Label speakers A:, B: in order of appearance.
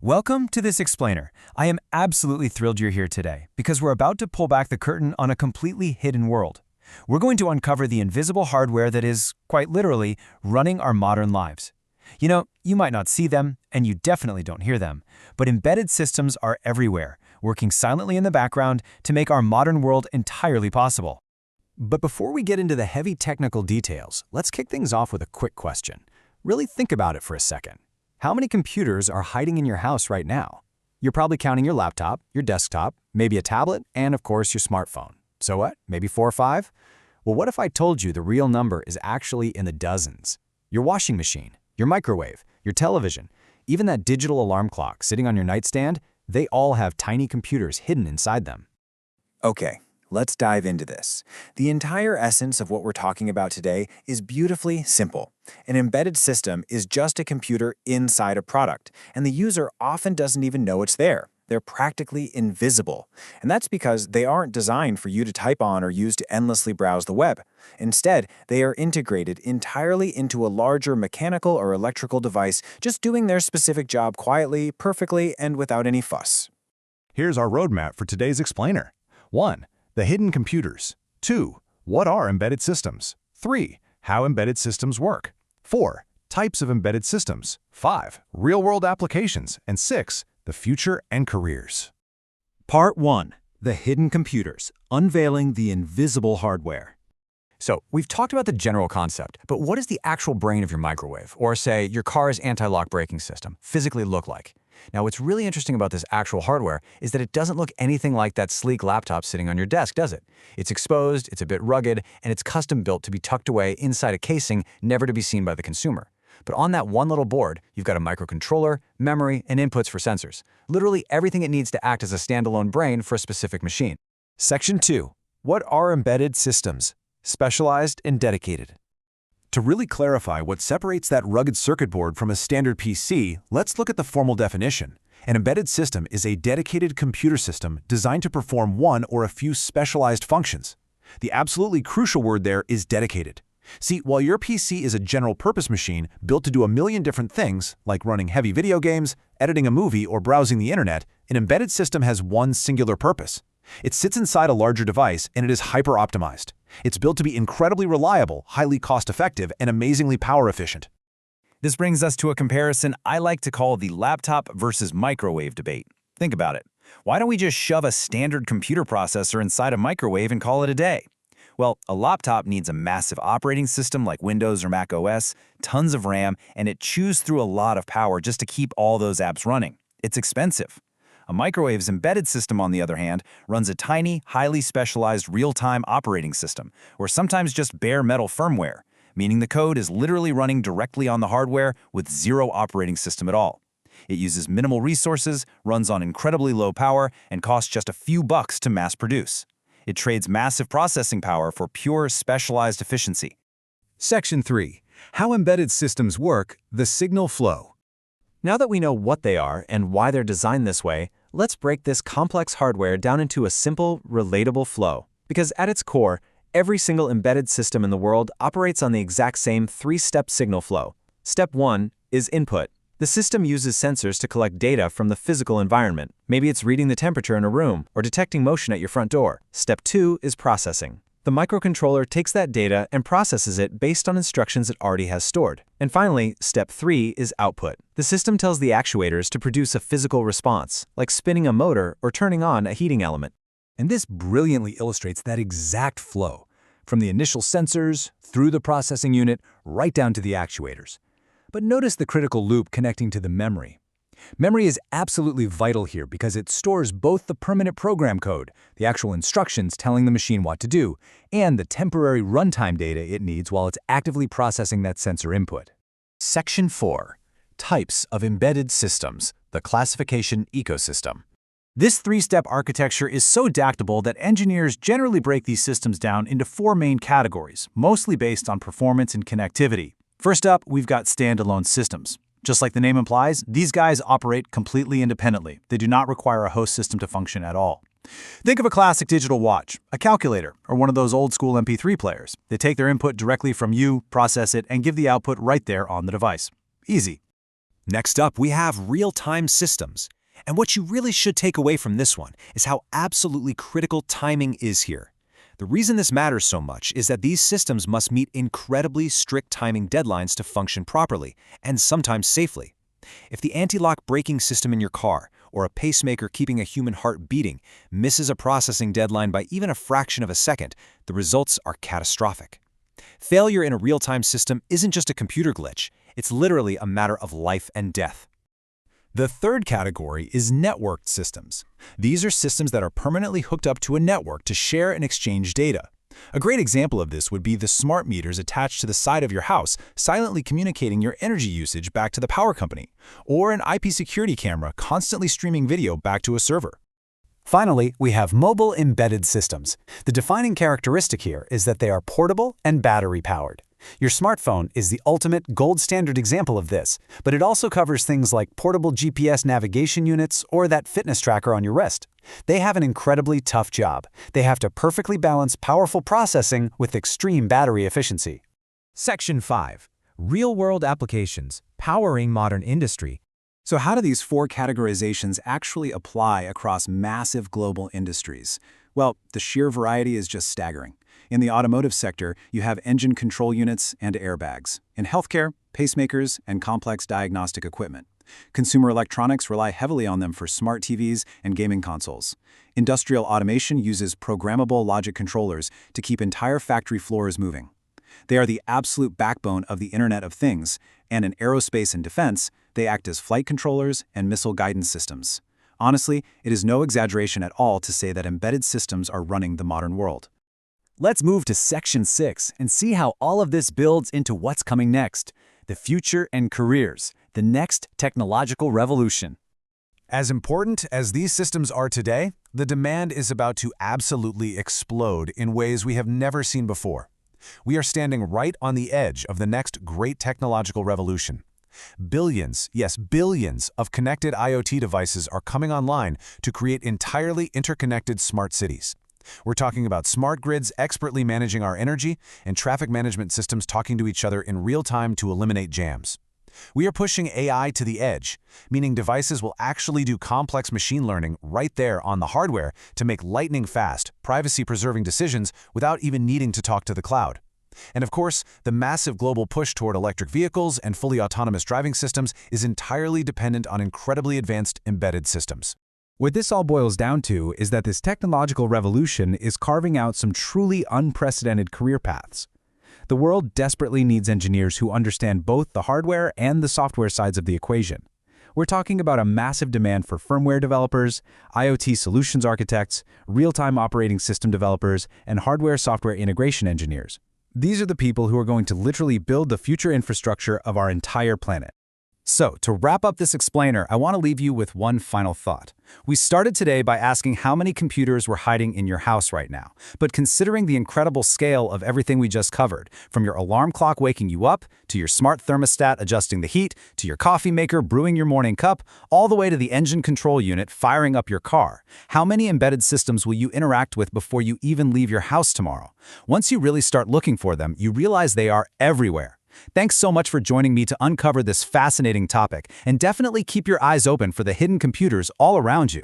A: Welcome to this explainer. I am absolutely thrilled you're here today because we're about to pull back the curtain on a completely hidden world. We're going to uncover the invisible hardware that is, quite literally, running our modern lives. You know, you might not see them, and you definitely don't hear them, but embedded systems are everywhere, working silently in the background to make our modern world entirely possible.
B: But before we get into the heavy technical details, let's kick things off with a quick question. Really think about it for a second. How many computers are hiding in your house right now? You're probably counting your laptop, your desktop, maybe a tablet, and of course your smartphone. So what, maybe 4 or 5? Well, what if I told you the real number is actually in the dozens? Your washing machine, your microwave, your television, even that digital alarm clock sitting on your nightstand, they all have tiny computers hidden inside them.
C: Okay, let's dive into this. The entire essence of what we're talking about today is beautifully simple. An embedded system is just a computer inside a product, and the user often doesn't even know it's there. They're practically invisible. And that's because they aren't designed for you to type on or use to endlessly browse the web. Instead, they are integrated entirely into a larger mechanical or electrical device, just doing their specific job quietly, perfectly, and without any fuss.
D: Here's our roadmap for today's explainer. 1. The hidden computers. 2. What are embedded systems? 3. How embedded systems work. 4. Types of embedded systems. 5. Real-world applications. And 6. The future and careers.
B: Part 1. The hidden computers, unveiling the invisible hardware. So, we've talked about the general concept, but what does the actual brain of your microwave, or say, your car's anti-lock braking system, physically look like? Now, what's really interesting about this actual hardware is that it doesn't look anything like that sleek laptop sitting on your desk, does it? It's exposed, it's a bit rugged, and it's custom-built to be tucked away inside a casing, never to be seen by the consumer. But on that one little board, you've got a microcontroller, memory, and inputs for sensors. Literally everything it needs to act as a standalone brain for a specific machine.
A: Section 2. What are embedded systems? Specialized and dedicated.
D: To really clarify what separates that rugged circuit board from a standard PC, let's look at the formal definition. An embedded system is a dedicated computer system designed to perform one or a few specialized functions. The absolutely crucial word there is dedicated. See, while your PC is a general-purpose machine built to do a million different things, like running heavy video games, editing a movie, or browsing the internet, an embedded system has one singular purpose. It sits inside a larger device, and it is hyper-optimized. It's built to be incredibly reliable, highly cost-effective, and amazingly power-efficient.
E: This brings us to a comparison I like to call the laptop versus microwave debate. Think about it. Why don't we just shove a standard computer processor inside a microwave and call it a day? Well, a laptop needs a massive operating system like Windows or Mac OS, tons of RAM, and it chews through a lot of power just to keep all those apps running. It's expensive. A microwave's embedded system, on the other hand, runs a tiny, highly specialized real-time operating system, or sometimes just bare metal firmware, meaning the code is literally running directly on the hardware with zero operating system at all. It uses minimal resources, runs on incredibly low power, and costs just a few bucks to mass produce. It trades massive processing power for pure, specialized efficiency.
B: Section 3. How embedded systems work, the signal flow. Now that we know what they are and why they're designed this way, let's break this complex hardware down into a simple, relatable flow. Because at its core, every single embedded system in the world operates on the exact same 3-step signal flow. Step 1 is input. The system uses sensors to collect data from the physical environment. Maybe it's reading the temperature in a room or detecting motion at your front door. Step 2 is processing. The microcontroller takes that data and processes it based on instructions it already has stored. And finally, step 3 is output. The system tells the actuators to produce a physical response, like spinning a motor or turning on a heating element.
F: And this brilliantly illustrates that exact flow, from the initial sensors, through the processing unit, right down to the actuators. But notice the critical loop connecting to the memory. Memory is absolutely vital here because it stores both the permanent program code, the actual instructions telling the machine what to do, and the temporary runtime data it needs while it's actively processing that sensor input.
B: Section 4. Types of embedded systems, the classification ecosystem.
E: This 3-step architecture is so adaptable that engineers generally break these systems down into 4 main categories, mostly based on performance and connectivity. First up, we've got standalone systems. Just like the name implies, these guys operate completely independently. They do not require a host system to function at all. Think of a classic digital watch, a calculator, or one of those old-school MP3 players. They take their input directly from you, process it, and give the output right there on the device. Easy.
B: Next up, we have real-time systems. And what you really should take away from this one is how absolutely critical timing is here. The reason this matters so much is that these systems must meet incredibly strict timing deadlines to function properly, and sometimes safely. If the anti-lock braking system in your car, or a pacemaker keeping a human heart beating, misses a processing deadline by even a fraction of a second, the results are catastrophic. Failure in a real-time system isn't just a computer glitch, it's literally a matter of life and death.
F: The third category is networked systems. These are systems that are permanently hooked up to a network to share and exchange data. A great example of this would be the smart meters attached to the side of your house, silently communicating your energy usage back to the power company, or an IP security camera constantly streaming video back to a server.
A: Finally, we have mobile embedded systems. The defining characteristic here is that they are portable and battery-powered. Your smartphone is the ultimate gold standard example of this, but it also covers things like portable GPS navigation units or that fitness tracker on your wrist. They have an incredibly tough job. They have to perfectly balance powerful processing with extreme battery efficiency.
G: Section 5. Real-world applications, powering modern industry.
B: So how do these four categorizations actually apply across massive global industries? Well, the sheer variety is just staggering. In the automotive sector, you have engine control units and airbags. In healthcare, pacemakers and complex diagnostic equipment. Consumer electronics rely heavily on them for smart TVs and gaming consoles. Industrial automation uses programmable logic controllers to keep entire factory floors moving. They are the absolute backbone of the Internet of Things, and in aerospace and defense, they act as flight controllers and missile guidance systems. Honestly, it is no exaggeration at all to say that embedded systems are running the modern world.
E: Let's move to Section 6 and see how all of this builds into what's coming next, the future and careers, the next technological revolution.
D: As important as these systems are today, the demand is about to absolutely explode in ways we have never seen before. We are standing right on the edge of the next great technological revolution. Billions, yes, billions of connected IoT devices are coming online to create entirely interconnected smart cities. We're talking about smart grids expertly managing our energy and traffic management systems talking to each other in real time to eliminate jams. We are pushing AI to the edge, meaning devices will actually do complex machine learning right there on the hardware to make lightning-fast, privacy-preserving decisions without even needing to talk to the cloud. And of course, the massive global push toward electric vehicles and fully autonomous driving systems is entirely dependent on incredibly advanced embedded systems.
F: What this all boils down to is that this technological revolution is carving out some truly unprecedented career paths. The world desperately needs engineers who understand both the hardware and the software sides of the equation. We're talking about a massive demand for firmware developers, IoT solutions architects, real-time operating system developers, and hardware-software integration engineers. These are the people who are going to literally build the future infrastructure of our entire planet.
E: So, to wrap up this explainer, I want to leave you with one final thought. We started today by asking how many computers were hiding in your house right now. But considering the incredible scale of everything we just covered, from your alarm clock waking you up, to your smart thermostat adjusting the heat, to your coffee maker brewing your morning cup, all the way to the engine control unit firing up your car, how many embedded systems will you interact with before you even leave your house tomorrow? Once you really start looking for them, you realize they are everywhere. Thanks so much for joining me to uncover this fascinating topic, and definitely keep your eyes open for the hidden computers all around you.